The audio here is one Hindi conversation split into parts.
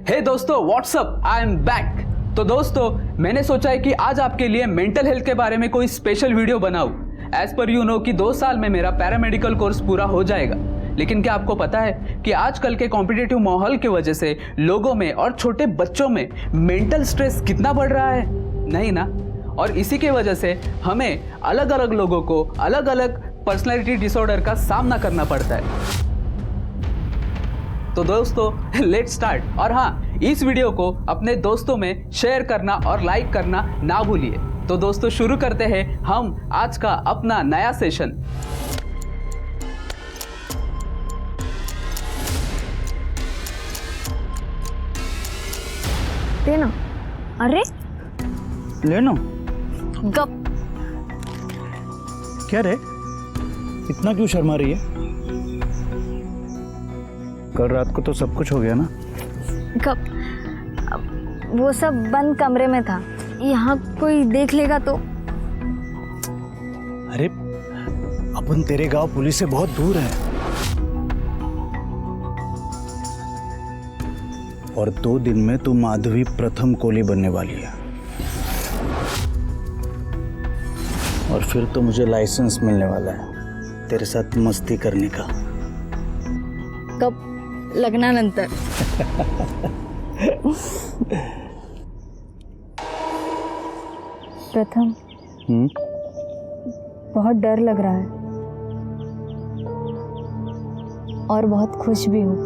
हे दोस्तों, व्हाट्सअप, आई एम बैक। तो दोस्तों, मैंने सोचा है कि आज आपके लिए मेंटल हेल्थ के बारे में कोई स्पेशल वीडियो बनाऊं। एज पर यू नो कि 2 साल में मेरा पैरामेडिकल कोर्स पूरा हो जाएगा। लेकिन क्या आपको पता है कि आजकल के कॉम्पिटिटिव माहौल की वजह से लोगों में और छोटे बच्चों में मेंटल स्ट्रेस कितना बढ़ रहा है? नहीं ना। और इसी के वजह से हमें अलग अलग लोगों को अलग अलग पर्सनैलिटी डिसऑर्डर का सामना करना पड़ता है। तो दोस्तों, लेट्स स्टार्ट। और हाँ, इस वीडियो को अपने दोस्तों में शेयर करना और लाइक करना ना भूलिए। तो दोस्तों, शुरू करते हैं हम आज का अपना नया सेशन। देना। अरे लेनो। गप। क्या रे, इतना क्यों शर्मा रही है? कल रात को तो सब कुछ हो गया ना। गप। वो सब बंद कमरे में था, यहाँ कोई देख लेगा तो। अरे अपन तेरे गांव पुलिस से बहुत दूर है, और 2 दिन में तू माधवी प्रथम कोली बनने वाली है, और फिर तो मुझे लाइसेंस मिलने वाला है तेरे साथ मस्ती करने का। कब? लग्नानंतर। प्रथम, बहुत डर लग रहा है और बहुत खुश भी हूँ।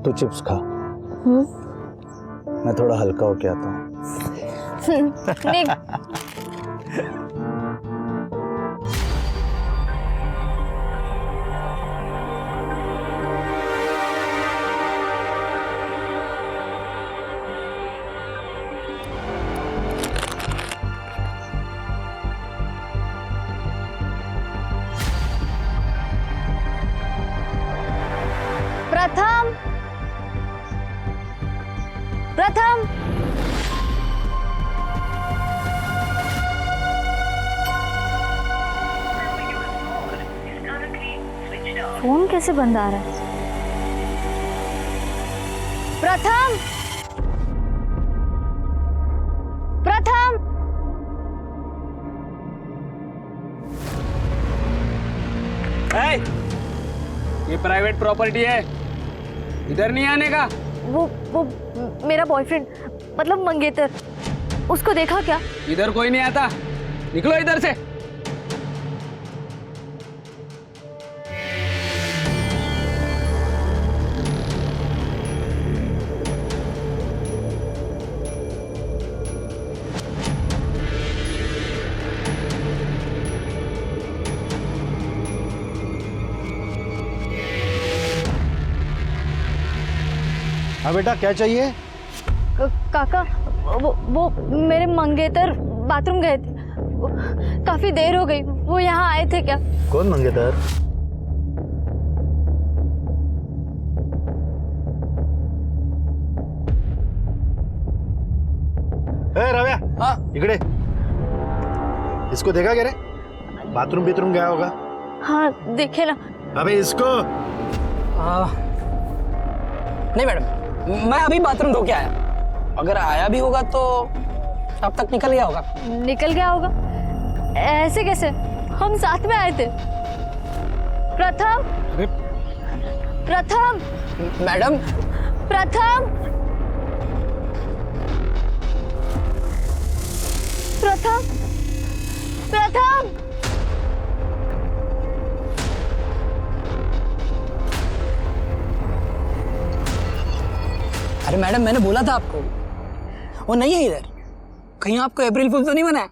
तो चिप्स खा, मैं थोड़ा हल्का होके आता हूँ। नहीं। प्रथम, प्रथम, फोन कैसे बंद आ रहा है? प्रथम, प्रथम। ये प्राइवेट प्रॉपर्टी है, इधर नहीं आने का। वो मेरा बॉयफ्रेंड, मतलब मंगेतर, उसको देखा क्या? इधर कोई नहीं आता, निकलो इधर से। हाँ बेटा, क्या चाहिए? काका, वो मेरे मंगेतर बाथरूम गए थे, काफी देर हो गई। वो यहाँ आए थे क्या? कौन मंगेतर? रव्या, हाँ? इकडे। इसको देखा क्या रे? बाथरूम गया होगा। हाँ, देखे ना। अबे इसको। नहीं मैडम, मैं अभी बाथरूम धो के आया। अगर आया भी होगा तो अब तक निकल गया होगा। निकल गया होगा? ऐसे कैसे? हम साथ में आए थे। प्रथम, प्रथम, मैडम, प्रथम, प्रथम, प्रथम। अरे मैडम, मैंने बोला था आपको, वो नहीं है इधर। कहीं आपको अप्रैल फूल तो नहीं बना है?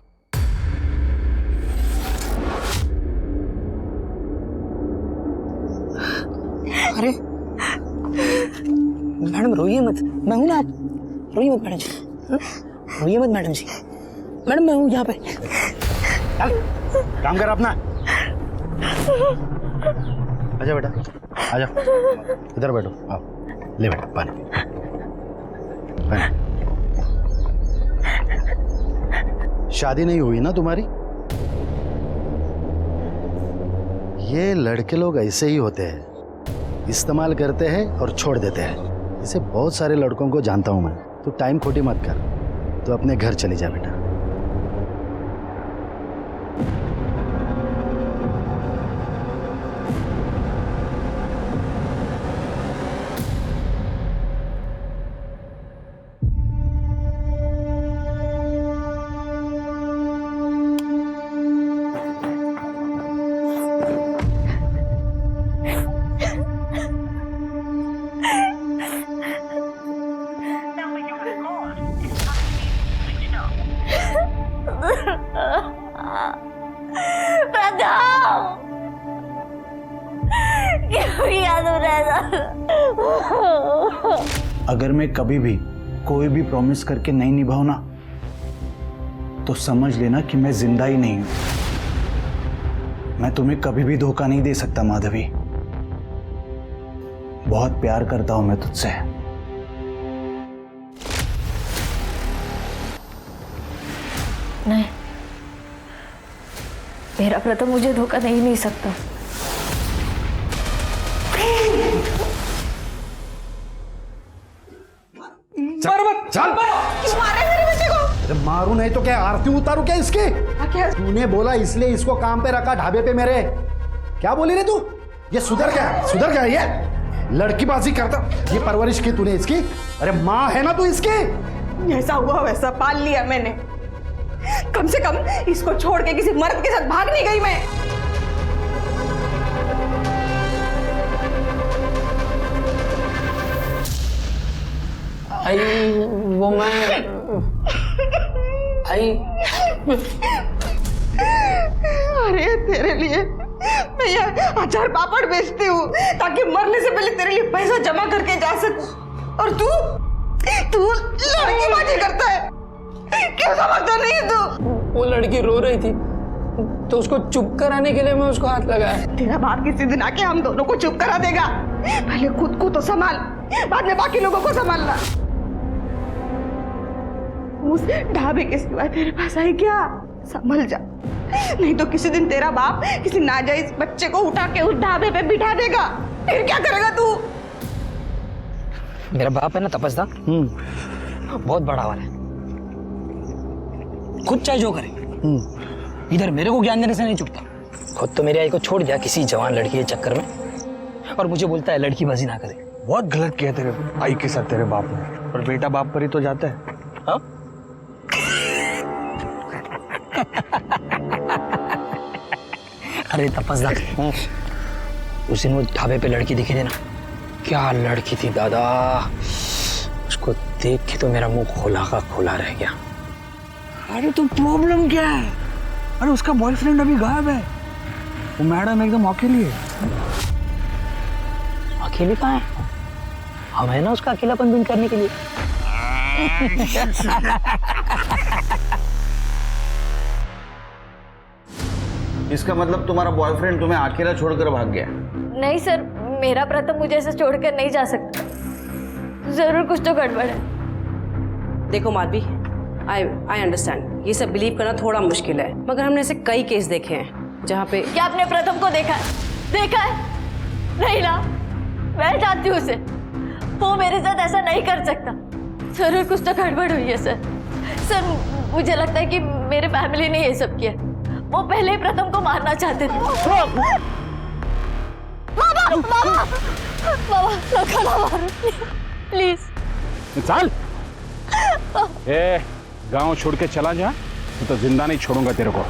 अरे मैडम, रोइए मत, मैं हूं ना। आप रोइए मत मैडम जी, रोइए मत मैडम जी। मैडम, मैं हूं यहाँ पे। चल काम कर अपना। आजा बेटा, आजा, इधर बैठो। आओ, ले बेटा पानी। शादी नहीं हुई ना तुम्हारी? ये लड़के लोग ऐसे ही होते हैं, इस्तेमाल करते हैं और छोड़ देते हैं। इसे बहुत सारे लड़कों को जानता हूँ मैं। तू टाइम खोटी मत कर, तो अपने घर चली जा बेटा। प्रताप, क्यों किया तुमने ऐसा? अगर मैं कभी भी कोई भी प्रॉमिस करके नहीं निभाऊं ना, तो समझ लेना कि मैं जिंदा ही नहीं हूं। मैं तुम्हें कभी भी धोखा नहीं दे सकता माधवी। बहुत प्यार करता हूं मैं तुझसे। नहीं, मेरा प्रताप मुझे धोखा नहीं सकता। चल। क्यों मारे मेरे बेटे को? अरे मारू नहीं तो क्या आरती उतारू क्या इसकी? क्या? तूने बोला इसलिए इसको काम पे रखा ढाबे पे मेरे। क्या बोली रे तू? ये सुधर गया ये लड़कीबाजी करता। ये परवरिश की तूने इसकी? अरे माँ है ना तू इसकी? जैसा हुआ वैसा पाल लिया मैंने। कम से कम इसको छोड़ के किसी मर्द के साथ भाग नहीं गई मैं। आई वो मैं आई अरे तेरे लिए मैं ये अचार पापड़ बेचती हूँ ताकि मरने से पहले तेरे लिए पैसा जमा करके जा सकूं। और तू लड़कीबाजी करता है। क्यों समझता नहीं तू? वो लड़की रो रही थी तो उसको चुप कराने के लिए मैं उसको हाथ लगाया। तेरा बाप किसी दिन आके हम दोनों को चुप करा देगा। पहले खुद को तो संभाल, बाद में बाकी लोगों को संभालना। उस ढाबे के सिवा तेरे पास है क्या? संभल जा, नहीं तो किसी दिन तेरा बाप किसी नाजायज बच्चे को उठा के उस ढाबे पे बिठा देगा। फिर क्या करेगा तू? मेरा बाप है ना तपस्या, बहुत बड़ा वाला है। खुद चाहे जो करे, इधर मेरे को ज्ञान देने से नहीं चुकता। खुद तो मेरी आई को छोड़ दिया किसी जवान लड़की के चक्कर में, और मुझे बोलता है लड़कीबाजी ना करे। बहुत गलत किया तेरे आई के साथ तेरे बाप ने, पर बेटा बाप पर ही तो जाता है। हाँ? अरे तपस्या, उस दिन वो ढाबे पे लड़की दिखी थी ना, क्या लड़की थी दादा। उसको देख के तो मेरा मुंह खोला का खोला रह गया। अरे तो प्रॉब्लम क्या है? अरे उसका बॉयफ्रेंड अभी गायब है। वो मैडम एकदम अकेली है। अकेली कहाँ है? हम है ना उसका अकेलापन दूर करने के लिए। इसका मतलब तुम्हारा बॉयफ्रेंड तुम्हें अकेला छोड़कर भाग गया? नहीं सर, मेरा प्रताप मुझे ऐसे छोड़कर नहीं जा सकता। जरूर कुछ तो गड़बड़ है। देखो माधवी, आई अंडरस्टैंड ये सब बिलीव करना थोड़ा मुश्किल है, मगर हमने ऐसे कई केस देखे हैं जहाँ पे। क्या आपने प्रथम को देखा है? नहीं ना, मैं जानती हूँ उसे। वो मेरे साथ ऐसा नहीं कर सकता। जरूर कुछ तो गड़बड़ हुई है सर। मुझे लगता है कि मेरे फैमिली ने ये सब किया। वो पहले ही प्रथम को मारना चाहते थे। बाबा, लोखा ना मारो प्लीज। चल, ए गांव छोड़ के चला जा, तो जिंदा नहीं छोड़ूंगा तेरे को।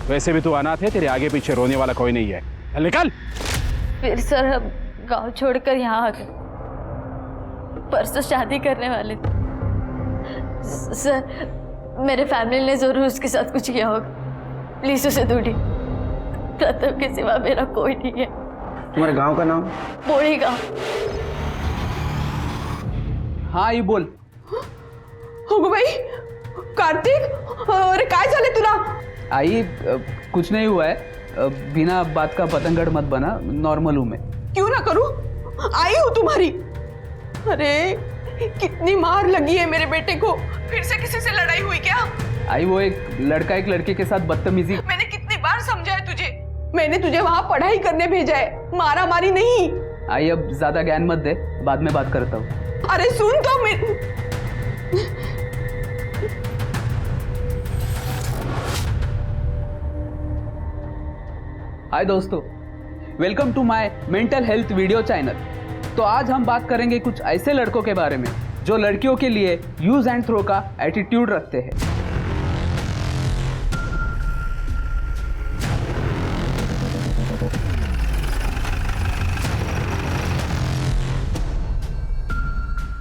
वैसे भी तू अनाथ है, तेरे आगे पीछे रोने वाला कोई नहीं है। निकल। फिर सर हम गांव छोड़कर यहाँ आ गए। परसों शादी करने वाले थे। सर मेरे फैमिली ने जरूर उसके साथ कुछ किया होगा। प्लीज उसे ढूंढिए। प्रताप के सिवा मेरा कोई नहीं है। तुम्हारे गांव का नाम? बोड़ी गांव। हाँ ये बोल। हो भाई कार्तिक, अरे काय झाले तुला? आई कुछ नहीं हुआ है। बिना बात का पतंगड़ मत बना, नॉर्मल हूँ मैं। क्यों ना करूं, आई हूं तुम्हारी। अरे कितनी मार लगी है मेरे बेटे को। फिर से किसी से लड़ाई हुई क्या? आई वो एक लड़का एक लड़के के साथ बदतमीजी। मैंने कितनी बार समझाया तुझे मैंने तुझे वहां पढ़ाई करने भेजा है, मारा मारी नहीं। आई अब ज्यादा ज्ञान मत दे, बाद में बात करता हूँ। अरे सुन तो मैं। हाय दोस्तों, welcome to my mental health video channel. तो आज हम बात करेंगे कुछ ऐसे लड़कों के बारे में जो लड़कियों के लिए यूज एंड थ्रो का एटीट्यूड रखते हैं।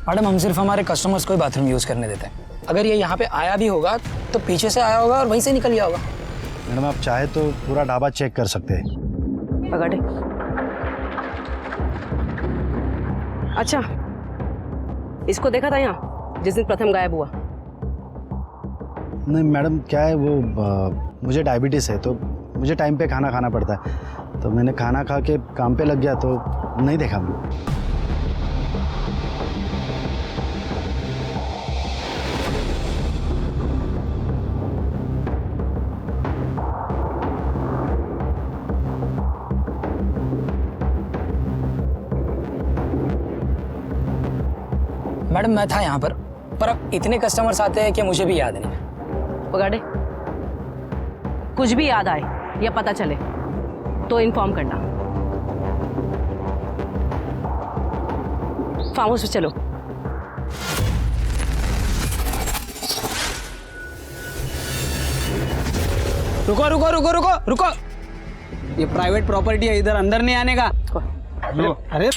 मैडम, हम सिर्फ हमारे कस्टमर्स को ही बाथरूम यूज करने देते हैं। अगर ये यहाँ पे आया भी होगा तो पीछे से आया होगा और वहीं से निकल गया होगा। मैडम आप चाहे तो पूरा ढाबा चेक कर सकते हैं। पकड़े। अच्छा, इसको देखा था यहाँ जिस दिन प्रथम गायब हुआ? नहीं मैडम, क्या है वो मुझे डायबिटीज़ है तो मुझे टाइम पे खाना खाना पड़ता है, तो मैंने खाना खा के काम पे लग गया तो नहीं देखा मैंने। मैडम, मैं था यहाँ पर अब इतने कस्टमर्स आते हैं कि मुझे भी याद नहीं। पकड़े। कुछ भी याद आए या पता चले तो इन्फॉर्म करना। फार्म हाउस पे चलो। रुको रुको रुको रुको रुको, ये प्राइवेट प्रॉपर्टी है, इधर अंदर नहीं आने का। अरे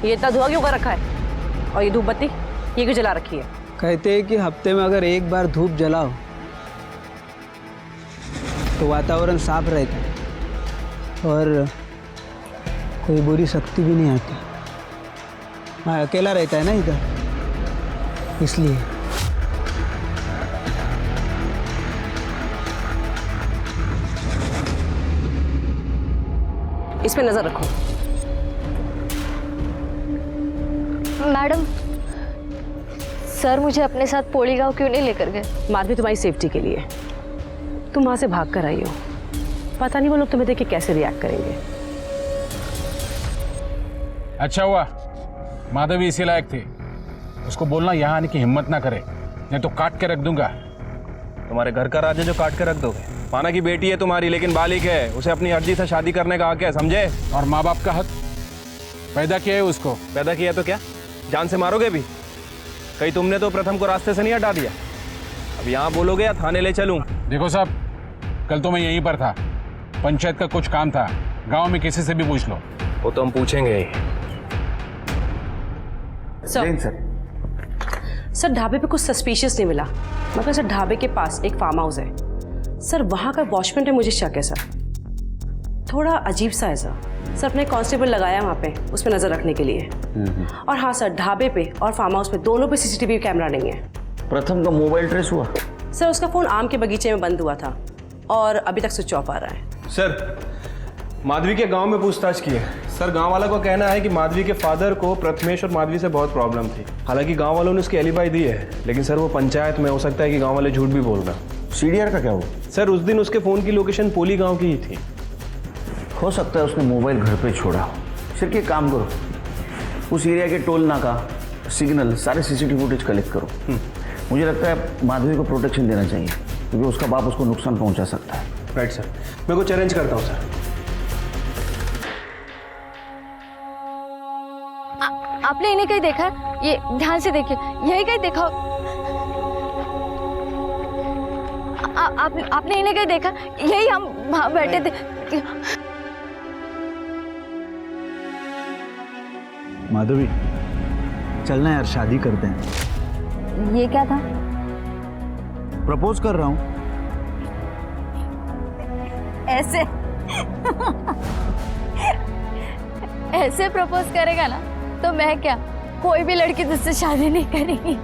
ये इतना धुआं क्यों कर रखा है? और ये धूप बत्ती ये क्यों जला रखी है? कहते हैं कि हफ्ते में अगर एक बार धूप जलाओ तो वातावरण साफ रहता है और कोई बुरी शक्ति भी नहीं आती। मैं अकेला रहता है ना इधर, इसलिए। इस पे नजर रखो। मैडम, सर मुझे अपने साथ पोड़ी गांव क्यों नहीं लेकर गए? माधवी, तुम्हारी सेफ्टी के लिए। तुम वहां से भाग कर आई हो, पता नहीं वो लोग तुम्हें देख के कैसे रिएक्ट करेंगे। अच्छा हुआ माधवी इसी लायक थी, उसको बोलना यहाँ आने की हिम्मत ना करे, नहीं तो काट के रख दूंगा। तुम्हारे घर का राज है जो काट के रख दोगे? माना की बेटी है तुम्हारी, लेकिन बालिक है, उसे अपनी अर्जी से शादी करने का हक है, समझे? और माँ बाप का हक, पैदा किया है उसको। पैदा किया तो क्या जान से मारोगे भी? कहीं तुमने तो प्रथम को रास्ते से नहीं हटा दिया? अब यहाँ बोलोगे या थाने ले चलूं? देखो साहब, कल तो मैं यहीं पर था, पंचायत का कुछ काम था, गांव में किसी से भी पूछ लो। वो तो हम पूछेंगे ही। सर, ढाबे पे कुछ सस्पिशियस नहीं मिला, मगर सर ढाबे के पास एक फार्म हाउस है सर, वहाँ का वॉचमैन पे मुझे शक है सर, थोड़ा अजीब सा है सर। सर अपने कांस्टेबल लगाया वहाँ पे उस पर नज़र रखने के लिए। और हाँ सर, ढाबे पे और फार्म हाउस पे दोनों पे सीसीटीवी कैमरा नहीं है। प्रथम का मोबाइल ट्रेस हुआ? सर उसका फ़ोन आम के बगीचे में बंद हुआ था और अभी तक स्विच ऑफ आ रहा है। सर माधवी के गांव में पूछताछ की है सर, गांव वाला को कहना है कि माधवी के फादर को प्रथमेश और माधवी से बहुत प्रॉब्लम थी। हालांकि गांव वालों ने उसकी एलिबाई दी है, लेकिन सर वो पंचायत में, हो सकता है कि गांव वाले झूठ भी बोल रहे हैं। सीडीआर का क्या हुआ? सर उस दिन उसके फ़ोन की लोकेशन पोली गांव की ही थी। हो सकता है उसने मोबाइल घर पे छोड़ा। सिर्फ एक काम करो, उस एरिया के टोल नाका, सिग्नल, सारे सीसीटीवी फुटेज कलेक्ट करो। मुझे लगता है माधवी को प्रोटेक्शन देना चाहिए, क्योंकि उसका बाप उसको नुकसान पहुंचा सकता है। राइट सर, मैं को चैलेंज करता हूँ सर। आपने इन्हें कहीं देखा है? ये ध्यान से देखिए, यही कहीं देखा? आपने इन्हें कहीं देखा? यही हम वहाँ बैठे थे। माधवी, चलना यार, शादी करते हैं। ये क्या था? प्रपोज कर रहा हूँ। ऐसे ऐसे प्रपोज करेगा ना तो मैं क्या, कोई भी लड़की तुझसे शादी नहीं करेगी।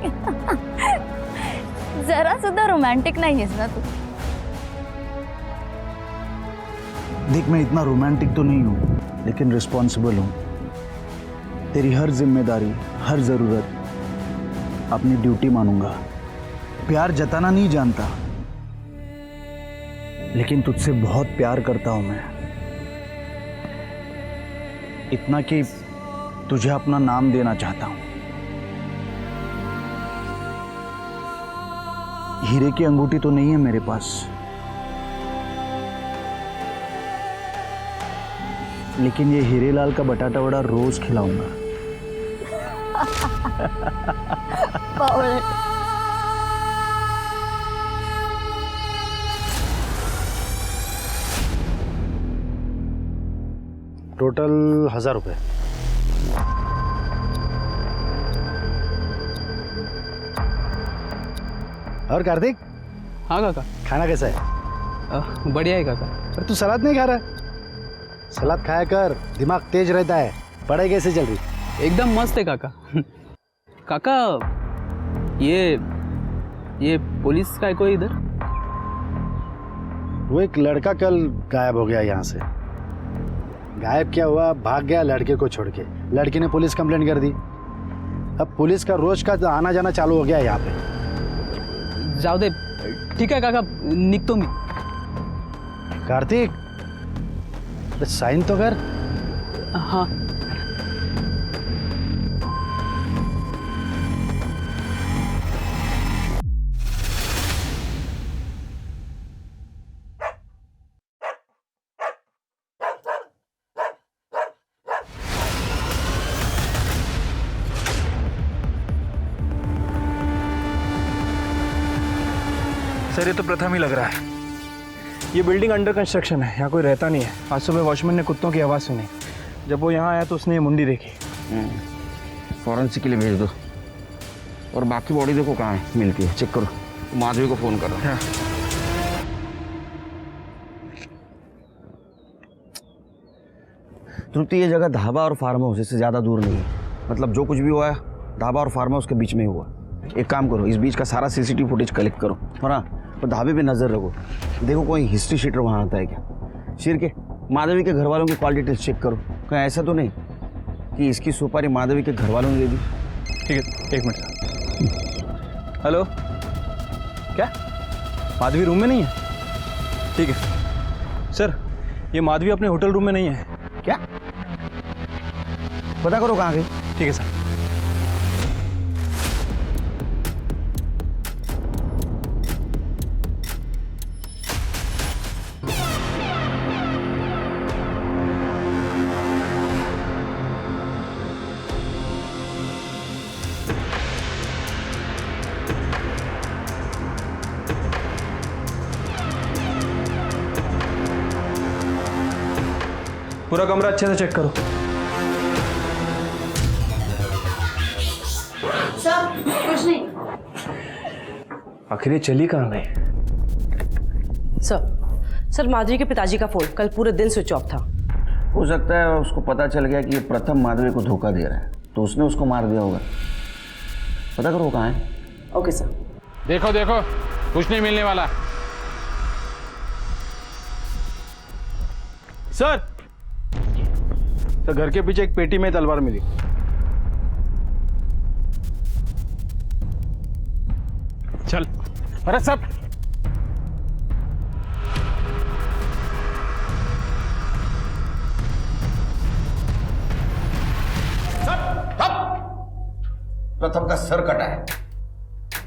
जरा सुधा रोमांटिक नहीं है ना तू। देख, मैं इतना रोमांटिक तो नहीं हूँ, लेकिन रिस्पॉन्सिबल हूँ। तेरी हर जिम्मेदारी, हर ज़रूरत अपनी ड्यूटी मानूंगा। प्यार जताना नहीं जानता, लेकिन तुझसे बहुत प्यार करता हूं मैं। इतना कि तुझे अपना नाम देना चाहता हूं। हीरे की अंगूठी तो नहीं है मेरे पास, लेकिन ये हीरेलाल का बटाटा वड़ा रोज खिलाऊंगा। बावळे। टोटल 1000 रुपये। और कार्तिक, हाँ काका। खाना कैसा है? बढ़िया है काका। पर तू सलाद नहीं खा रहा? सलाद खाया कर, दिमाग तेज रहता है। पढ़ाई कैसे चल रही? एकदम मस्त है काका। काका, ये पुलिस का है कोई इधर? वो एक लड़का कल गायब हो गया यहाँ से। गायब क्या हुआ, भाग गया लड़के को छोड़ के। लड़की ने पुलिस कंप्लेंट कर दी। अब पुलिस का रोज का आना जाना चालू हो गया यहाँ पे। जाओ दे, ठीक है काका, निकतो मी। कार्तिक, साइन तो कर। हाँ। सर ये तो प्रथम ही लग रहा है। ये बिल्डिंग अंडर कंस्ट्रक्शन है, यहाँ कोई रहता नहीं है। आज सुबह वॉचमैन ने कुत्तों की आवाज़ सुनी। जब वो यहाँ आया तो उसने ये मुंडी देखी। फॉरेंसिक के लिए भेज दो। और बाकी बॉडी देखो कहाँ है, मिलती है, चेक करो। माधवी को फ़ोन करो। हाँ। तृप्ति, ये जगह ढाबा और फार्म हाउस इससे ज़्यादा दूर नहीं है। मतलब जो कुछ भी हुआ है ढाबा और फार्म हाउस के बीच में ही हुआ। एक काम करो, इस बीच का सारा सीसीटीवी फुटेज कलेक्ट करो और हाँ, तो ढाबे पे नज़र रखो। देखो कोई हिस्ट्री शीटर वहाँ आता है क्या। शिर के माधवी के घर वालों की कॉल डिटेल्स चेक करो। कहीं ऐसा तो नहीं कि इसकी सुपारी माधवी के घर वालों ने दे दी। ठीक है, एक मिनट। हेलो, क्या माधवी रूम में नहीं है? ठीक है सर, ये माधवी अपने होटल रूम में नहीं है। क्या? पता करो कहाँ गई। ठीक है सर। पूरा कमरा अच्छे से चेक करो। सर कुछ नहीं। आखिर ये चली कहाँ गई? सर माधुरी के पिताजी का फोन कल पूरे दिन स्विच ऑफ था। हो सकता है उसको पता चल गया कि ये प्रथम माधवी को धोखा दे रहा है, तो उसने उसको मार दिया होगा। पता करो कहाँ है। Okay sir. देखो देखो, कुछ नहीं मिलने वाला। सर, तो घर के पीछे एक पेटी में तलवार मिली। चल। अरे सब प्रथम का सर कटा है।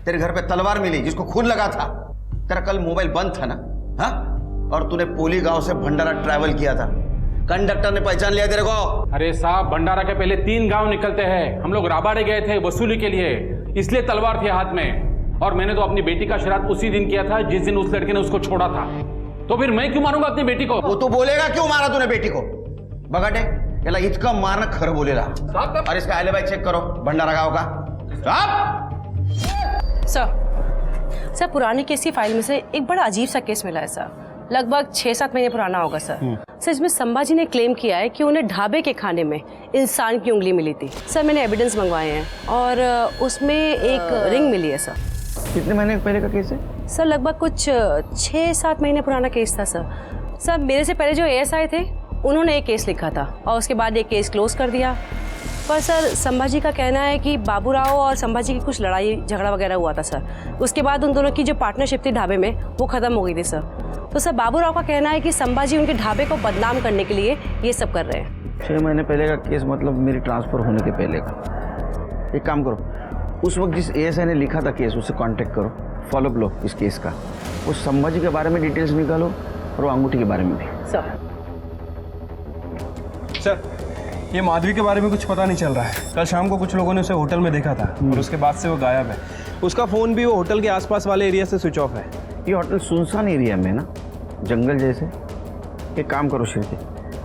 तेरे घर पे तलवार मिली जिसको खून लगा था। तेरा कल मोबाइल बंद था ना? हाँ, और तूने पोली गांव से भंडारा ट्रैवल किया था। कंडक्टर ने पहचान लिया तेरे को। अरे साहब, भंडारा के पहले 3 गांव निकलते हैं। हम लोग राबाड़े गए थे वसूली के लिए, इसलिए तलवार थी हाथ में। और मैंने तो अपनी बेटी का श्राद्ध उसी दिन किया था जिस दिन उस लड़के ने उसको छोड़ा था। तो फिर मैं क्यों मारूंगा अपनी बेटी को? वो तो बोलेगा क्यों मारा तूने बेटी को। बगाटे याला इतका मारना खरं बोलेला। और इसका एलिबाई चेक करो भंडारा गांव का। सर पुरानी केस की फाइल में से एक बड़ा अजीब सा केस मिला है सर। लगभग 6-7 महीने पुराना होगा सर। सर इसमें संभाजी ने क्लेम किया है कि उन्हें ढाबे के खाने में इंसान की उंगली मिली थी। सर मैंने एविडेंस मंगवाए हैं और उसमें एक रिंग मिली है सर। कितने महीने पहले का केस है? सर लगभग कुछ 6-7 महीने पुराना केस था सर। सर मेरे से पहले जो ASI थे उन्होंने एक केस लिखा था और उसके बाद एक केस क्लोज कर दिया। पर सर संभाजी का कहना है कि बाबूराव और संभाजी की कुछ लड़ाई झगड़ा वगैरह हुआ था सर। उसके बाद उन दोनों की जो पार्टनरशिप थी ढाबे में वो ख़त्म हो गई थी सर। तो सर बाबूराव का कहना है कि संभाजी उनके ढाबे को बदनाम करने के लिए ये सब कर रहे हैं। 6 महीने पहले का केस मतलब मेरी ट्रांसफ़र होने के पहले का। एक काम करो, उस वक्त जिस एएसआई ने लिखा था केस उससे कांटेक्ट करो, फॉलोअप लो इस केस का। उस संभाजी के बारे में डिटेल्स निकालो और वो अंगूठी के बारे में भी। सर ये माधवी के बारे में कुछ पता नहीं चल रहा है। कल शाम को कुछ लोगों ने उसे होटल में देखा था और उसके बाद से वो गायब है। उसका फ़ोन भी वो होटल के आसपास वाले एरिया से स्विच ऑफ है। ये होटल सुनसान एरिया में ना, जंगल जैसे। एक काम करो शिल्पी,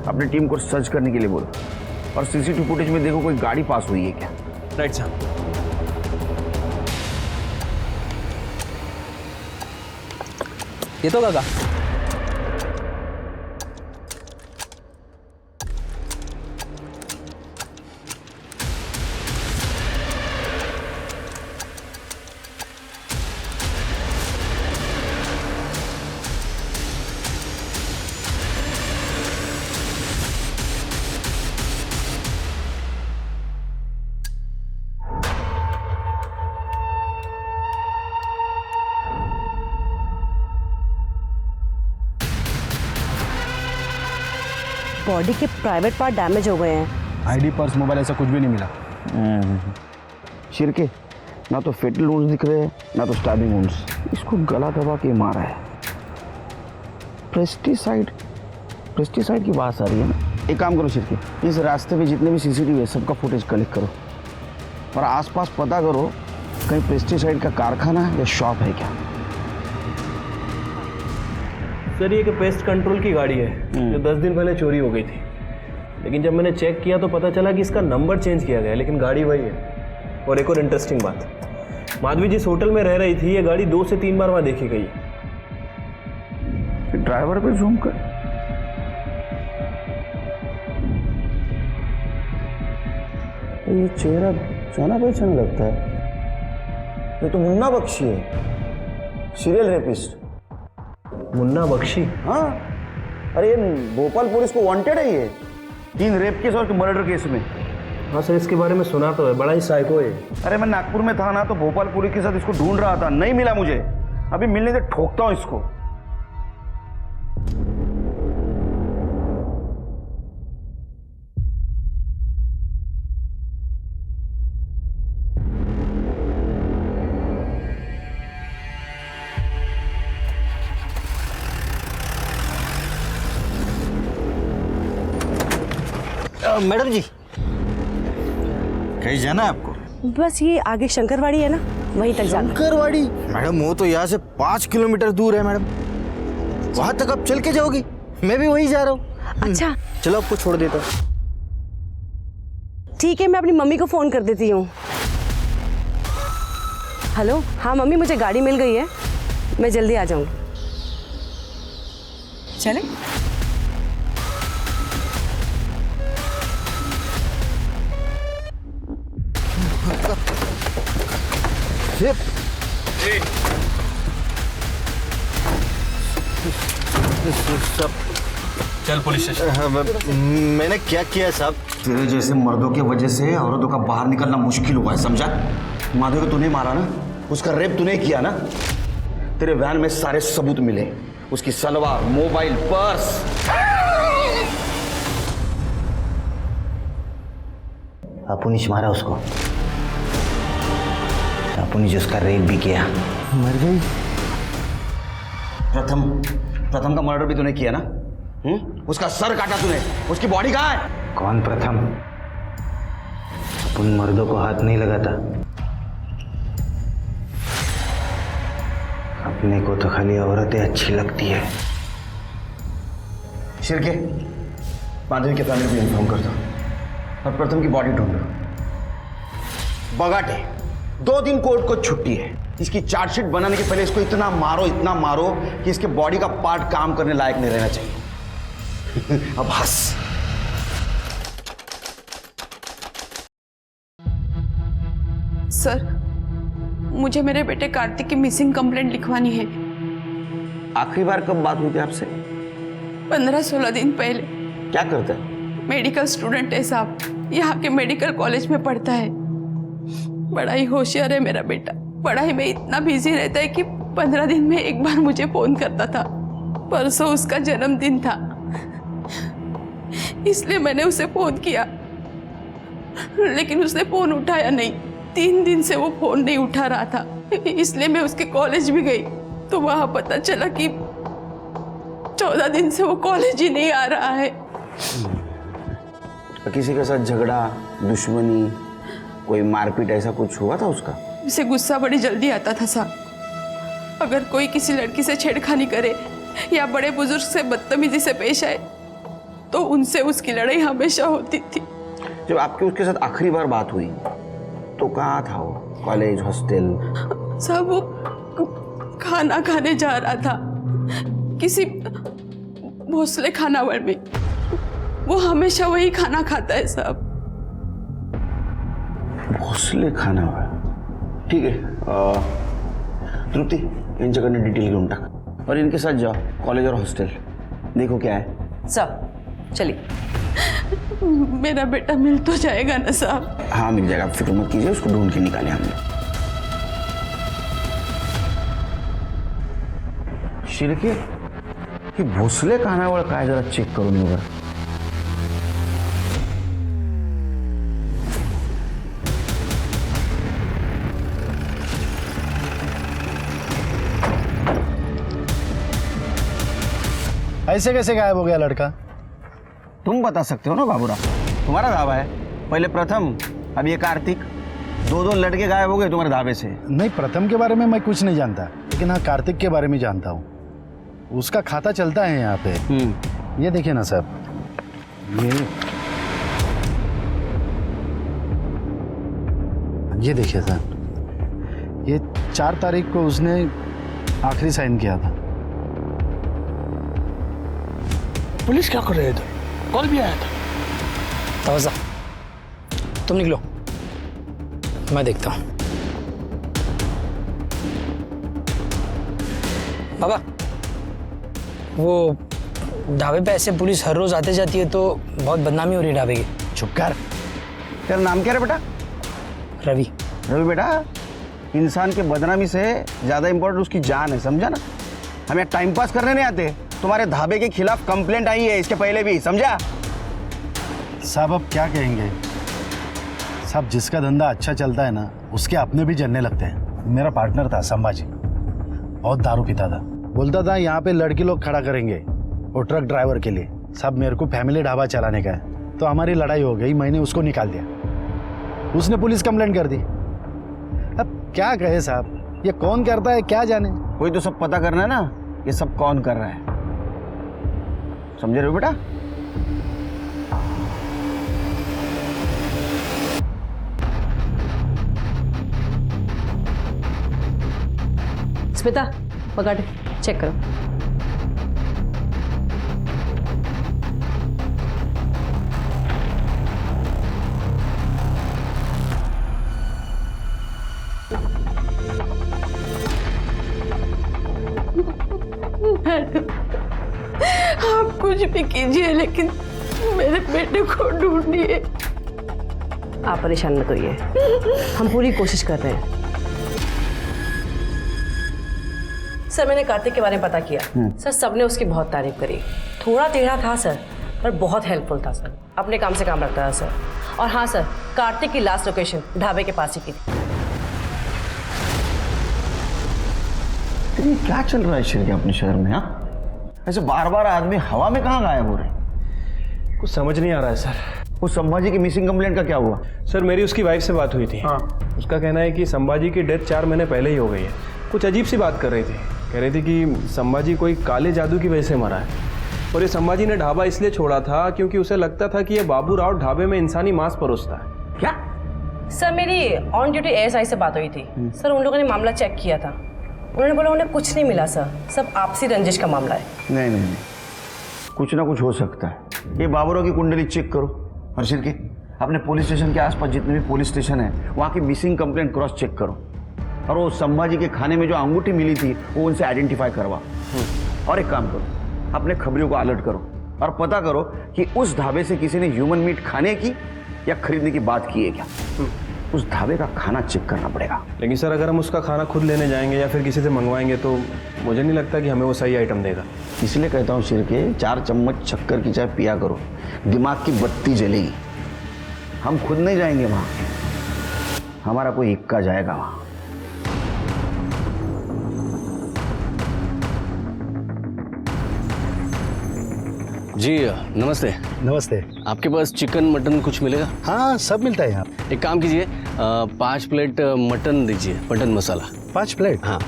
अपनी टीम को सर्च करने के लिए बोलो और सीसीटीवी फुटेज में देखो कोई गाड़ी पास हुई है क्या। राइट साहब। ये तो काका बॉडी के प्राइवेट पार्ट डैमेज हो गए हैं। आईडी, पर्स, मोबाइल ऐसा कुछ भी नहीं मिला। शिरके, ना तो फेटल वुंड्स दिख रहे हैं ना तो स्टैबिंग वुंड्स। इसको गला दबा के मारा है। पेस्टिसाइड की बात आ रही है ना। एक काम करो शिरके, इस रास्ते पे जितने भी सीसीटीवी है सबका फुटेज कलेक्ट करो और आसपास पता करो कहीं पेस्टिसाइड का कारखाना या शॉप है क्या। सर ये पेस्ट कंट्रोल की गाड़ी है जो 10 दिन पहले चोरी हो गई थी, लेकिन जब मैंने चेक किया तो पता चला कि इसका नंबर चेंज किया गया है, लेकिन गाड़ी वही है। और एक और इंटरेस्टिंग बात, माधवी जिस होटल में रह रही थी ये गाड़ी 2 से 3 बार वहाँ देखी गई है। ड्राइवर पे जूम कर। ये चेहरा जाना पहचाना लगता है। ये तो मुन्ना बख्शी है, सीरियल रेपिस्ट। मुन्ना बख्शी? हाँ, अरे ये भोपाल पुलिस को वांटेड है ये 3 रेप केस और मर्डर केस में। हाँ सर, इसके बारे में सुना तो है, बड़ा ही साइको है। अरे मैं नागपुर में था ना तो भोपाल पुलिस के साथ इसको ढूंढ रहा था, नहीं मिला मुझे। अभी मिलने से ठोकता हूँ इसको। मैडम जी, कहीं जाना है आपको? बस ये आगे शंकरवाड़ी है ना, वहीं तक जाना। शंकरवाड़ी? मैडम वो तो यहाँ से 5 किलोमीटर दूर है मैडम। वहां तक आप चल के जाओगी? मैं भी वहीं जा रहा हूँ। अच्छा चलो आपको छोड़ देता। ठीक है, मैं अपनी मम्मी को फ़ोन कर देती हूँ। हेलो, हाँ मम्मी, मुझे गाड़ी मिल गई है, मैं जल्दी आ जाऊँगी। चले? चल पुलिस स्टेशन। मैंने क्या किया साहब? तेरे जैसे मर्दों की वजह से औरतों का बाहर निकलना मुश्किल हुआ है, समझा? माधव को तूने मारा ना, उसका रेप तूने किया ना। तेरे वैन में सारे सबूत मिले, उसकी सलवार, मोबाइल, पर्स। अपुनिश मारा उसको, अपुनिश उसका रेप भी किया। मर गई। प्रथम का मर्डर भी तूने किया ना? उसका सर काटा तूने, उसकी बॉडी कहाँ है? कौन प्रथम? उन मर्दों को हाथ नहीं लगाता। अपने को तो खाली औरतें अच्छी लगती है। शिरके, माधवी के फैमिली को इन्फॉर्म कर दो और प्रथम की बॉडी ढूंढो। बगाटे 2 दिन कोर्ट को छुट्टी है। इसकी चार्जशीट बनाने के पहले इसको इतना मारो कि इसके बॉडी का पार्ट काम करने लायक नहीं रहना चाहिए। अब हंस। सर, मुझे मेरे बेटे कार्तिक की मिसिंग कंप्लेंट लिखवानी है। आखिरी बार कब बात हुई थी आपसे? 15-16 दिन पहले। क्या करता है? मेडिकल स्टूडेंट है साहब। यहाँ के मेडिकल कॉलेज में पढ़ता है। बड़ा ही होशियार है मेरा बेटा। पढ़ाई में इतना बिजी रहता है कि 15 दिन में एक बार मुझे फोन करता था। परसों उसका जन्मदिन था, इसलिए मैंने उसे फोन किया, लेकिन उसने फोन उठाया नहीं। 3 दिन से वो फोन नहीं उठा रहा था, इसलिए मैं उसके कॉलेज भी गई तो वहां पता चला कि 14 दिन से वो कॉलेज ही नहीं आ रहा है। किसी के साथ झगड़ा, दुश्मनी, कोई मारपीट ऐसा कुछ हुआ था उसका? उसे गुस्सा बड़ी जल्दी आता था साहब। अगर कोई किसी लड़की से छेड़खानी करे या बड़े बुजुर्ग से बदतमीजी से पेश आए तो उनसे उसकी लड़ाई हमेशा होती थी। जब आपकी उसके साथ आखिरी बार बात हुई तो कहाँ था वो? College, hostel? सब वो खाना खाने जा रहा था किसी भोसले खानावळ में। वो हमेशा वही खाना खाता है साहब। भोसले खानावळ, ठीक है। तृप्ति, यांच्याकडनं डिटेल घेऊन टाक और इनके साथ जाओ कॉलेज और हॉस्टल, देखो क्या है। सर चलिए। मेरा बेटा मिल तो जाएगा ना साहब? हाँ मिल जाएगा, आप फिक्र मत कीजिए, उसको ढूंढ के निकाले हमने। शिर्के, ही भोसले खानावळ काय जरा चेक करून घेऊ बरं। ऐसे कैसे गायब हो गया लड़का? तुम बता सकते हो ना बाबूराव, तुम्हारा ढाबा है। पहले प्रथम, अब ये कार्तिक, 2 लड़के गायब हो गए तुम्हारे ढाबे से। नहीं, प्रथम के बारे में मैं कुछ नहीं जानता, लेकिन हाँ कार्तिक के बारे में जानता हूँ। उसका खाता चलता है यहाँ पे। ये देखिए ना साहब, ये देखिए सर, ये 4 तारीख को उसने आखिरी साइन किया था। पुलिस क्या कर रहे थे? कॉल भी आया था। तवज्जा, तुम निकलो, मैं देखता हूँ। बाबा, वो ढाबे पे ऐसे पुलिस हर रोज आते जाती है तो बहुत बदनामी हो रही है ढाबे की। चुप कर। तेरा नाम क्या है बेटा? रवि। रवि बेटा, इंसान के बदनामी से ज़्यादा इम्पोर्टेंट उसकी जान है, समझा ना? हम यहाँ टाइम पास करने नहीं आते। तुम्हारे ढाबे के खिलाफ कंप्लेंट आई है इसके पहले भी, समझा? साहब अब क्या कहेंगे साहब, जिसका धंधा अच्छा चलता है ना उसके अपने भी जलने लगते हैं। मेरा पार्टनर था संभाजी, बहुत दारू पीता था। बोलता था यहाँ पे लड़की लोग खड़ा करेंगे वो ट्रक ड्राइवर के लिए। साहब मेरे को फैमिली ढाबा चलाने का है, तो हमारी लड़ाई हो गई, मैंने उसको निकाल दिया। उसने पुलिस कंप्लेंट कर दी। अब क्या कहे साहब, ये कौन करता है क्या जाने। कोई तो सब पता करना है ना, ये सब कौन कर रहा है, समझे रहे हो बेटा? स्मिता, पकड़, चेक करो। आप कुछ भी कीजिए लेकिन मेरे बेटे को ढूंढिए। आप परेशान मत होइए, हम पूरी कोशिश कर रहे हैं। सर मैंने कार्तिक के बारे में पता किया। सर सबने उसकी बहुत तारीफ करी। थोड़ा टेढ़ा था सर, पर बहुत हेल्पफुल था सर। अपने काम से काम रखता था सर। और हाँ सर, कार्तिक की लास्ट लोकेशन ढाबे के पास ही की थी। ये क्या चल रहा है शिर्के अपने शहर में? हाँ, ऐसे बार बार आदमी हवा में कहाँ गायब हो रहे हैं? कुछ समझ नहीं आ रहा है सर। वो संभाजी की मिसिंग कंप्लेंट का क्या हुआ? सर मेरी उसकी वाइफ से बात हुई थी। हाँ, उसका कहना है कि संभाजी की डेथ 4 महीने पहले ही हो गई है। कुछ अजीब सी बात कर रही थी, कह रही थी कि संभाजी कोई काले जादू की वजह से मरा है। और ये संभाजी ने ढाबा इसलिए छोड़ा था क्योंकि उसे लगता था कि ये बाबू राव ढाबे में इंसानी मांस परोसता है। क्या? सर मेरी ऑन ड्यूटी एएसआई से बात हुई थी। सर उन लोगों ने मामला चेक किया था, उन्होंने बोला उन्हें कुछ नहीं मिला सर, सब आपसी रंजिश का मामला है। नहीं नहीं नहीं, कुछ ना कुछ हो सकता है। ये बाबूराव की कुंडली चेक करो और शिर्के अपने पुलिस स्टेशन के आसपास जितने भी पुलिस स्टेशन है वहाँ की मिसिंग कंप्लेंट क्रॉस चेक करो। और वो संभाजी के खाने में जो अंगूठी मिली थी वो उनसे आइडेंटिफाई करवा। और एक काम करो, अपने खबरियों को अलर्ट करो और पता करो कि उस ढाबे से किसी ने ह्यूमन मीट खाने की या खरीदने की बात की है क्या? उस ढाबे का खाना चेक करना पड़ेगा। लेकिन सर अगर हम उसका खाना खुद लेने जाएंगे या फिर किसी से मंगवाएंगे तो मुझे नहीं लगता कि हमें वो सही आइटम देगा। इसलिए कहता हूँ शिरके, 4 चम्मच शक्कर की चाय पिया करो, दिमाग की बत्ती जलेगी। हम खुद नहीं जाएंगे वहाँ, हमारा कोई इक्का जाएगा वहाँ। जी नमस्ते। नमस्ते। आपके पास चिकन मटन कुछ मिलेगा? हाँ, सब मिलता है यहाँ। एक काम कीजिए, 5 प्लेट मटन दीजिए, मटन मसाला। 5 प्लेट? हाँ।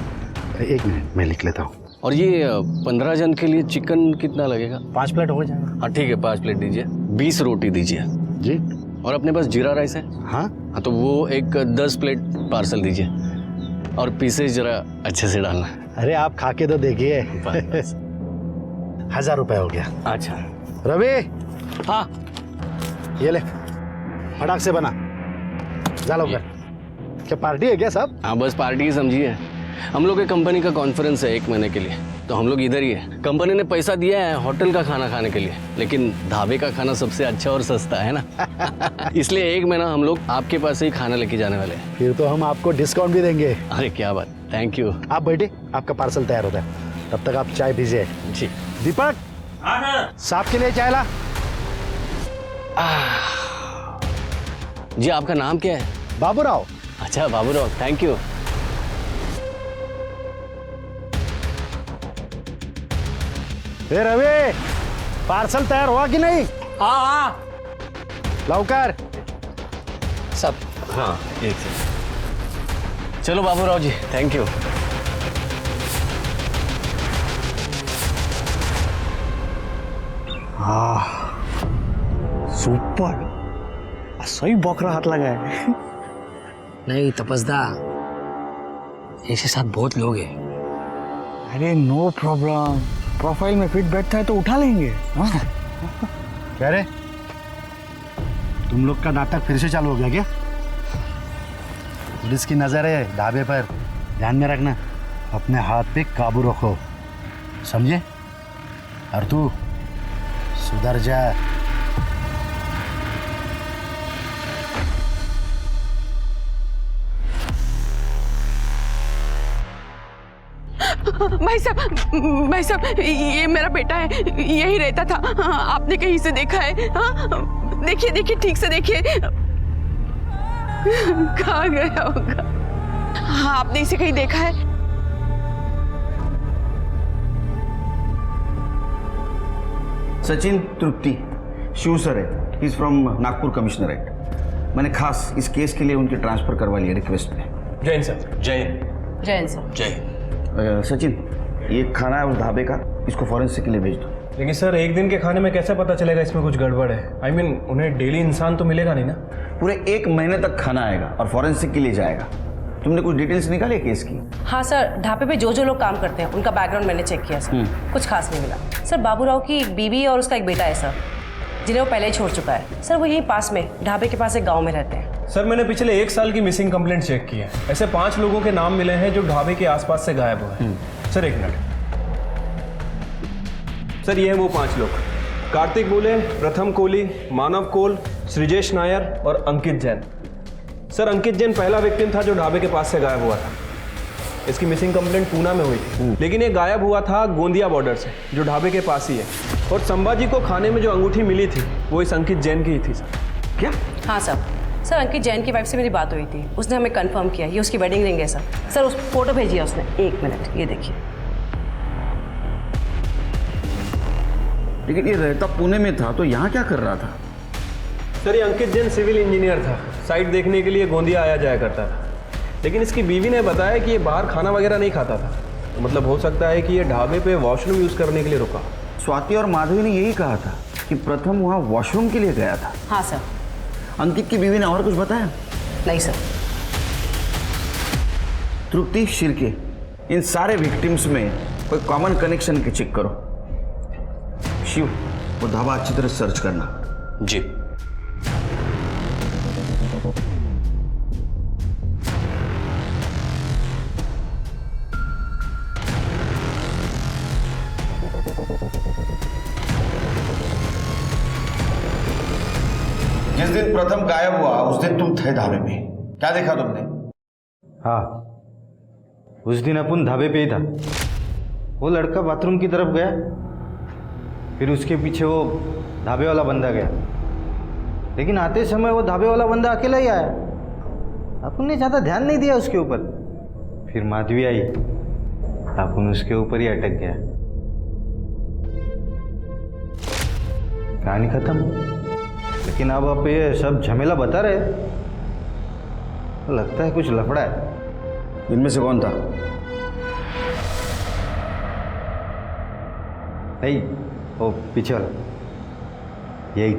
1 मिनट मैं लिख लेता हूँ। और ये 15 जन के लिए चिकन कितना लगेगा? 5 प्लेट हो जाएगा। हाँ ठीक है, 5 प्लेट दीजिए। 20 रोटी दीजिए। जी। और अपने पास जीरा राइस है? हाँ। तो वो एक 10 प्लेट पार्सल दीजिए। और पीसेज जरा अच्छे से डालना। अरे आप खा के तो देखिए। 1000 रुपए हो गया। अच्छा रवि। हाँ ये ले, फटाक से बना, जा लो घर। क्या पार्टी है क्या साहब? हाँ बस पार्टी ही समझिए। हम लोग के कंपनी का कॉन्फ्रेंस है 1 महीने के लिए, तो हम लोग इधर ही है। कंपनी ने पैसा दिया है होटल का खाना खाने के लिए, लेकिन ढाबे का खाना सबसे अच्छा और सस्ता है ना। इसलिए 1 महीना हम लोग आपके पास से ही खाना लेके जाने वाले हैं। फिर तो हम आपको डिस्काउंट भी देंगे। अरे क्या बात, थैंक यू। आप बैठे, आपका पार्सल तैयार होता है, तब तक आप चाय पीजिए। जी। दीपक, साहब के लिए चाय ला। जी आपका नाम क्या है? बाबूराव। अच्छा बाबूराव, थैंक यू। ए रवि, पार्सल तैयार हुआ कि नहीं? हाँ लवकर। सब। हाँ एक सेकंड। चलो बाबूराव जी, थैंक यू। सुपर, सही बकरा हाथ लगा है। नहीं तपस्दा, ऐसे साथ बहुत लोग हैं। अरे नो प्रॉब्लम, प्रोफाइल में फिट बैठता है तो उठा लेंगे। हाँ? क्या रे, तुम लोग का नाटक फिर से चालू हो गया क्या? पुलिस की नजर है ढाबे पर, ध्यान में रखना। अपने हाथ पे काबू रखो, समझे? और तू सुधर जा। भाई साहब ये मेरा बेटा है, यही रहता था। आपने कहीं से देखा है? हाँ? देखिए ठीक से देखिए, कहाँ गया होगा? हाँ, आपने इसे कहीं देखा है? सचिन तृप्ति, शिव सर है, इज फ्रॉम नागपुर कमिश्नरेट। मैंने खास इस केस के लिए उनकी ट्रांसफर करवा लिया रिक्वेस्ट पे। जय सर। जैन सर। सचिन, ये खाना है उस ढाबे का, इसको फॉरेंसिक के लिए भेज दो। लेकिन सर 1 दिन के खाने में कैसे पता चलेगा इसमें कुछ गड़बड़ है? I mean, उन्हें डेली इंसान तो मिलेगा नहीं ना। पूरे 1 महीने तक खाना आएगा और फॉरेंसिक के लिए जाएगा। तुमने कुछ डिटेल्स निकाली है केस की? हाँ सर, ढाबे पे जो लोग काम करते हैं उनका बैकग्राउंड मैंने चेक किया सर, कुछ खास नहीं मिला। सर बाबूराव की एक बीवी और उसका एक बेटा है सर, जिन्हें वो पहले ही छोड़ चुका है। सर वो यहीं पास में ढाबे के पास एक गाँव में रहते हैं। सर मैंने पिछले 1 साल की मिसिंग कंप्लेंट चेक की है। ऐसे 5 लोगों के नाम मिले हैं जो ढाबे के आसपास से गायब हुए हैं। Sir 1 minute. सर ये हैं वो 5 लोग: कार्तिक बोले, प्रथम कोहली, मानव कोल, सृजेश नायर और अंकित जैन। सर अंकित जैन पहला विक्टिम था जो ढाबे के पास से गायब हुआ था। इसकी मिसिंग कंप्लेंट पूना में हुई थी, लेकिन ये गायब हुआ था गोंदिया बॉर्डर से, जो ढाबे के पास ही है। और संभाजी को खाने में जो अंगूठी मिली थी वो इस अंकित जैन की ही थी। सर क्या? हाँ सर अंकित जैन की वाइफ से मेरी बात हुई थी, उसने हमें कंफर्म किया ये उसकी वेडिंग रिंग है सर। सर उस फोटो भेजी है उसने, 1 मिनट ये देखिए। लेकिन ये रहता पुणे में था तो यहाँ क्या कर रहा था? सर ये अंकित जैन सिविल इंजीनियर था, साइट देखने के लिए गोंदिया आया जाया करता था। लेकिन इसकी बीवी ने बताया कि ये बाहर खाना वगैरह नहीं खाता था, तो मतलब हो सकता है कि ये ढाबे पे वॉशरूम यूज़ करने के लिए रुका। स्वाति और माधवी ने यही कहा था कि प्रथम वहाँ वॉशरूम के लिए गया था। हाँ सर। अंकित की बीवी ने और कुछ बताया? नहीं सर। तृप्ति, शिर्के, इन सारे विक्टिम्स में कोई कॉमन कनेक्शन के चेक करो। शिव, वो ढाबा अच्छी तरह सर्च करना। जी। जिस दिन प्रथम गायब हुआ उस दिन तुम थे ढाबे पे, क्या देखा तुमने? हाँ, उस दिन अपन ढाबे पे ही था। वो लड़का बाथरूम की तरफ गया, फिर उसके पीछे वो ढाबे वाला बंदा गया, लेकिन आते समय वो ढाबे वाला बंदा अकेला ही आया। अपन ने ज़्यादा ध्यान नहीं दिया उसके ऊपर। फिर माधवी आई, अपन उसके ऊपर ही अटक गया। कहानी खत्म। लेकिन अब आप ये सब झमेला बता रहे, तो लगता है कुछ लफड़ा है। इनमें से कौन था? नहीं, वो पीछे वाला, यही।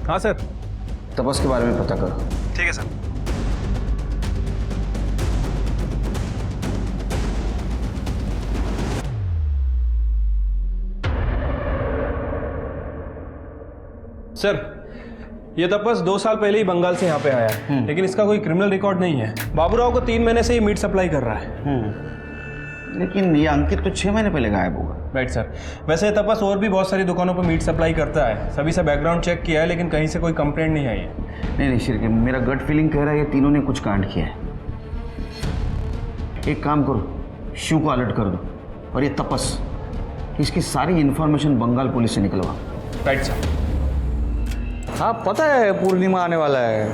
हाँ सर। तपस के बारे में पता करो। ठीक है सर। सर, ये तपस 2 साल पहले ही बंगाल से यहाँ पे आया है, लेकिन इसका कोई क्रिमिनल रिकॉर्ड नहीं है। बाबूराव को 3 महीने से ये मीट सप्लाई कर रहा है। लेकिन ये अंकित तो 6 महीने पहले गायब हुआ। Right sir. वैसे तपस और भी बहुत सारी दुकानों पर मीट सप्लाई करता है, सभी से बैकग्राउंड चेक किया है, लेकिन कहीं से कोई कंप्लेंट नहीं आई है। नहीं शिरके, मेरा गट फीलिंग कह रहा है ये तीनों ने कुछ कांड किया है। एक काम करो, शिव को अलर्ट कर दो, और ये तपस, इसकी सारी इंफॉर्मेशन बंगाल पुलिस से निकलवा। Right sir. हाँ, पता है पूर्णिमा आने वाला है।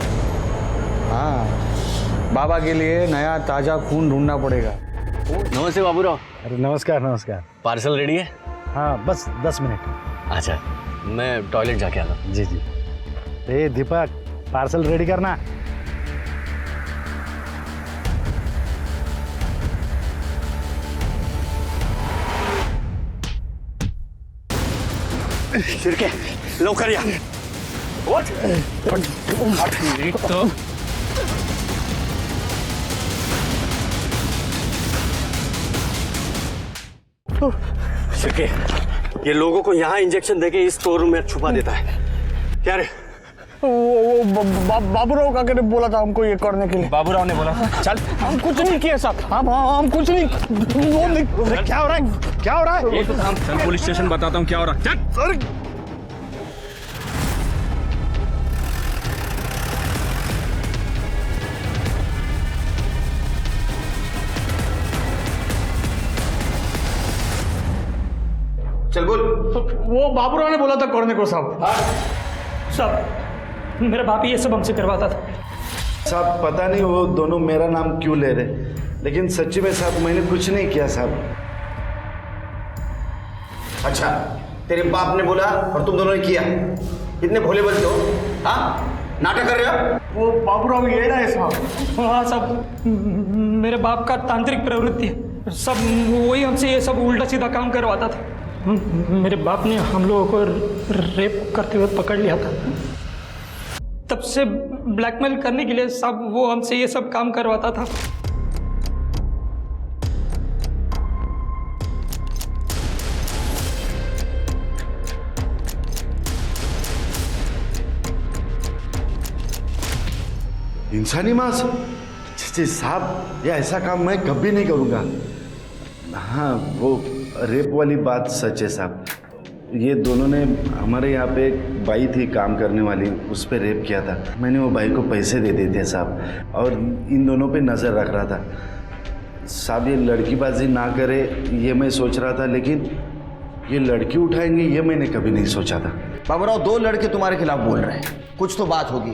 हाँ, बाबा के लिए नया ताज़ा खून ढूंढना पड़ेगा। नमस्ते बाबूराव। अरे नमस्कार नमस्कार। पार्सल रेडी है? हाँ, बस 10 मिनट। अच्छा, मैं टॉयलेट जाके आता हूँ। जी जी। ए दीपक, पार्सल रेडी करना। शिरके, लवकर या। शिरके, ये लोगों को यहाँ इंजेक्शन देके इस स्टोर रूम में छुपा देता है। क्या रे? बाबूराव काका ने बोला था हमको ये करने के लिए। बाबूराव ने बोला था। चल। हम कुछ नहीं किए साहब, हम कुछ नहीं। क्या हो रहा है, क्या हो रहा है? ये तो चल पुलिस स्टेशन बताता हूँ क्या हो रहा है। चल सर। चल बोल। वो बाबूराव ने बोला था करने को साहब। साहब, मेरा बाप ही ये सब हमसे करवाता था। साहब पता नहीं वो दोनों मेरा नाम क्यों ले रहे, लेकिन सच्ची में साहब मैंने कुछ नहीं किया साहब। अच्छा, तेरे बाप ने बोला और तुम दोनों ने किया? इतने भोले बनते हो? हाँ, नाटक कर रहे हो? वो बाबूराव ये रहा है साहब। हाँ साहब, मेरे बाप का तांत्रिक प्रवृत्ति है, सब वही हमसे ये सब उल्टा सीधा काम करवाता था। मेरे बाप ने हम लोगों को रेप करते हुए पकड़ लिया था, तब से ब्लैकमेल करने के लिए सब वो हमसे ये सब काम करवाता था। इंसानी मांस? जी साहब, ये ऐसा काम मैं कभी नहीं करूँगा। हाँ, वो रेप वाली बात सच है साहब। ये दोनों ने हमारे यहाँ पे एक बाई थी काम करने वाली, उस पर रेप किया था। मैंने वो बाई को पैसे दे दिए थे साहब, और इन दोनों पे नज़र रख रहा था साहब। ये लड़कीबाजी ना करे ये मैं सोच रहा था, लेकिन ये लड़की उठाएंगे ये मैंने कभी नहीं सोचा था। बाबूराव, 2 लड़के तुम्हारे खिलाफ बोल रहे हैं, कुछ तो बात होगी।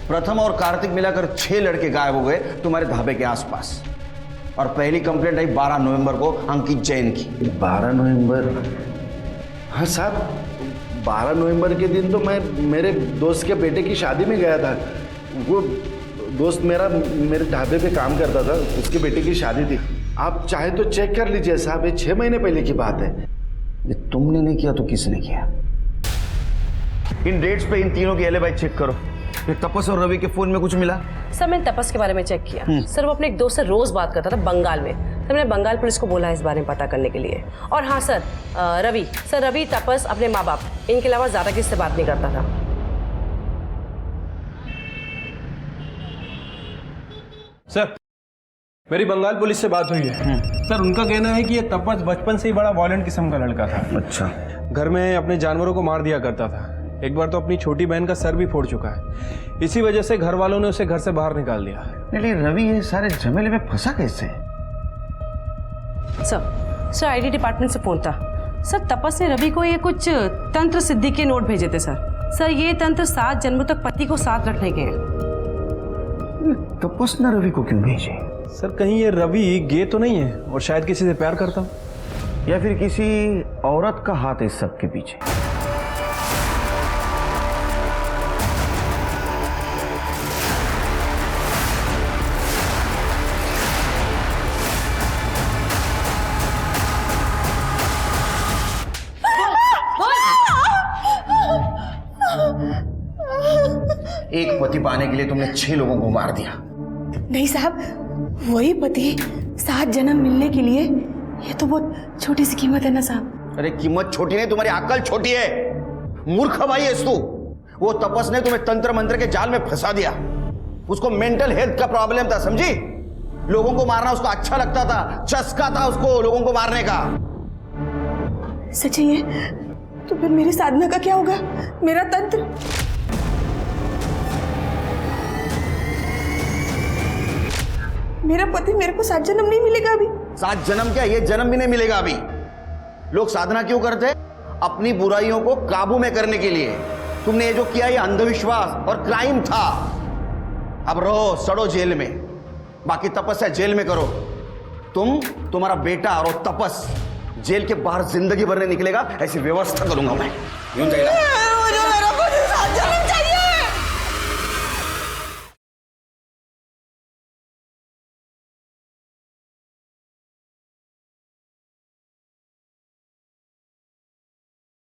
प्रथम और कार्तिक मिलाकर 6 लड़के गायब हो गए तुम्हारे ढाबे के आसपास, और पहली कंप्लेंट आई 12 नवंबर को अंकित जैन की। 12 नवंबर? हाँ साहब, 12 नवंबर के दिन तो मैं मेरे दोस्त के बेटे की शादी में गया था। वो दोस्त मेरा मेरे ढाबे पे काम करता था, उसके बेटे की शादी थी। आप चाहे तो चेक कर लीजिए साहब, ये 6 महीने पहले की बात है। ये तुमने नहीं किया तो किसने किया? इन डेट्स पे इन तीनों की एलिबाई चेक करो। फिर तपस और रवि के फोन में कुछ मिला? सर मैंने तपस के बारे में चेक किया। सर वो अपने एक दोस्त से रोज बात करता था बंगाल में, तो मैंने बंगाल पुलिस को बोला इस बारे में पता करने के लिए। और हाँ सर, रवि तपस अपने माँ बाप इनके अलावा ज्यादा किसी से बात नहीं करता था। सर, मेरी बंगाल पुलिस से बात हुई है सर। उनका कहना है कि ये तपस बचपन से ही बड़ा वॉयलेंट किस्म का लड़का था। अच्छा। घर में अपने जानवरों को मार दिया करता था। एक बार तो अपनी छोटी बहन का सर भी फोड़ चुका है। इसी वजह से घर वालों ने उसे घर से बाहर निकाल दिया। लेकिन रवि ये सारे झमेले में फंसा कैसे? सर आईटी डिपार्टमेंट से फोन था सर। तपस ने रवि को ये कुछ तंत्र सिद्धि के नोट भेजे थे सर। ये तंत्र 7 जन्मों तक पति को साथ रखने के हैं। तपस ने रवि को क्यों भेजे? सर कहीं ये रवि गे तो नहीं है और शायद किसी से प्यार करता हूँ, या फिर किसी औरत का हाथ इस सब के पीछे? एक पति पाने के लिए तुमने 6 लोगों को मार दिया। नहीं साहब, वही पति 7 जन्म मिलने के लिए, ये तो बहुत छोटी सी कीमत है ना साहब। अरे कीमत छोटी नहीं, तुम्हारी अकल छोटी है। मूर्ख भाई है तू। वो तपस ने तुम्हें तंत्र मंत्र के जाल में फंसा दिया। उसको मेंटल हेल्थ का प्रॉब्लम था, समझी? लोगों को मारना उसको अच्छा लगता था, चस्का था उसको लोगों को मारने का। सच है? तो फिर मेरी साधना का क्या होगा? मेरा तंत्र? मेरा पति मेरे को 7 जन्म नहीं मिलेगा अभी? 7 जन्म क्या, ये जन्म भी नहीं मिलेगा अभी। लोग साधना क्यों करते हैं? अपनी बुराइयों को काबू में करने के लिए। तुमने ये जो किया ये अंधविश्वास और क्राइम था। अब रहो सड़ो जेल में, बाकी तपस्या जेल में करो। तुम्हारा बेटा और तपस जेल के बाहर जिंदगी भर नहीं निकलेगा, ऐसी व्यवस्था करूंगा मैं। यूं जाएगा।